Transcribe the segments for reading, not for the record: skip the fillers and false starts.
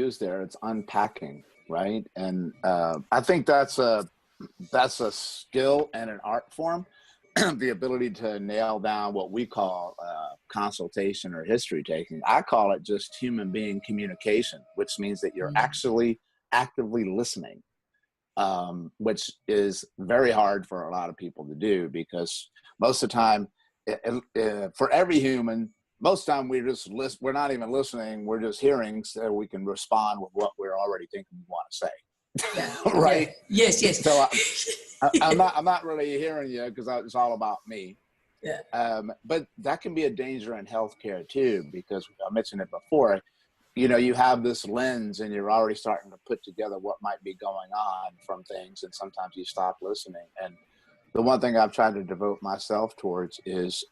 used there. It's unpacking, right? And I think that's a skill and an art form, the ability to nail down what we call consultation or history taking. I call it just human being communication, which means that you're actually actively listening, which is very hard for a lot of people to do, because most of the time, for every human, most time we're not even listening, we're just hearing so we can respond with what we're already thinking we want to say. Yeah. Right? Yeah. Yes. So I'm not really hearing you because it's all about me. Yeah. But that can be a danger in healthcare too, because I mentioned it before. You have this lens and you're already starting to put together what might be going on from things, and sometimes you stop listening. And the one thing I've tried to devote myself towards is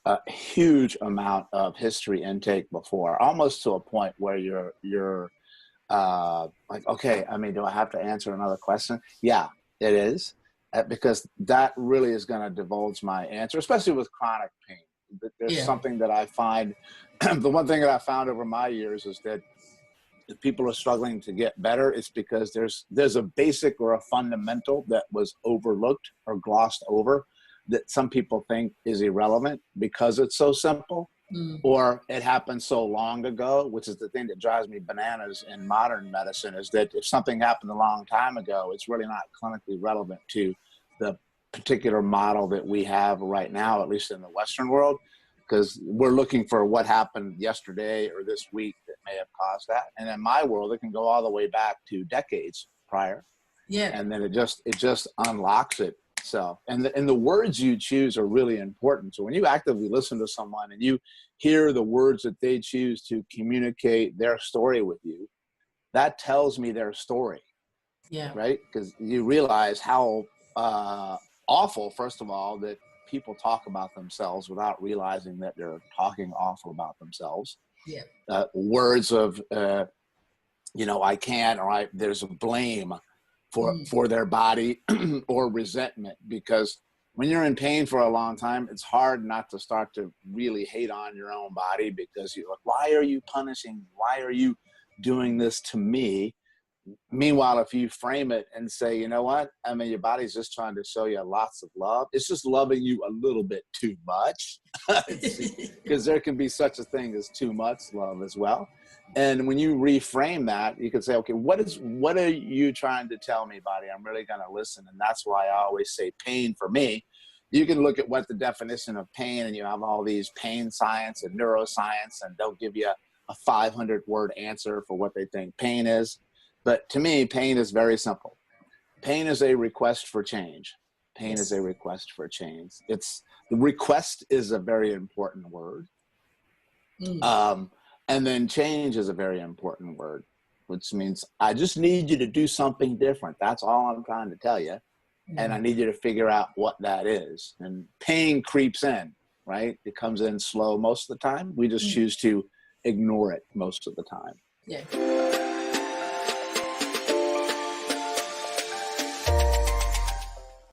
a huge amount of history intake before, almost to a point where you're like, okay, I mean, do I have to answer another question? Yeah, it is, because that really is going to divulge my answer, especially with chronic pain. There's something that I find, the one thing that I found over my years is that if people are struggling to get better, it's because there's a basic or a fundamental that was overlooked or glossed over that some people think is irrelevant because it's so simple, or it happened so long ago, which is the thing that drives me bananas in modern medicine, is that if something happened a long time ago, it's really not clinically relevant to the particular model that we have right now, at least in the Western world, because we're looking for what happened yesterday or this week that may have caused that. And in my world, it can go all the way back to decades prior. Yeah. And then it just unlocks it. So, and the words you choose are really important. So when you actively listen to someone and you hear the words that they choose to communicate their story with you, that tells me their story. Yeah. Right? Because you realize how awful, first of all, that people talk about themselves without realizing that they're talking awful about themselves. Yeah. Words of, I can't, or there's a blame for their body or resentment, because when you're in pain for a long time, it's hard not to start to really hate on your own body, because you're like, why are you punishing me? Why are you doing this to me? Meanwhile, if you frame it and say, you know what? I mean, your body's just trying to show you lots of love. It's just loving you a little bit too much, because there can be such a thing as too much love as well. And when you reframe that, you can say, okay, what are you trying to tell me, body? I'm really going to listen. And that's why I always say pain for me. You can look at what the definition of pain, and you have all these pain science and neuroscience, and they'll give you a 500-word answer for what they think pain is. But to me, pain is very simple. Pain is a request for change. Pain is a request for change. The request is a very important word. And then change is a very important word, which means I just need you to do something different. That's all I'm trying to tell you. And I need you to figure out what that is. And pain creeps in, right? It comes in slow most of the time. We just choose to ignore it most of the time. Yeah.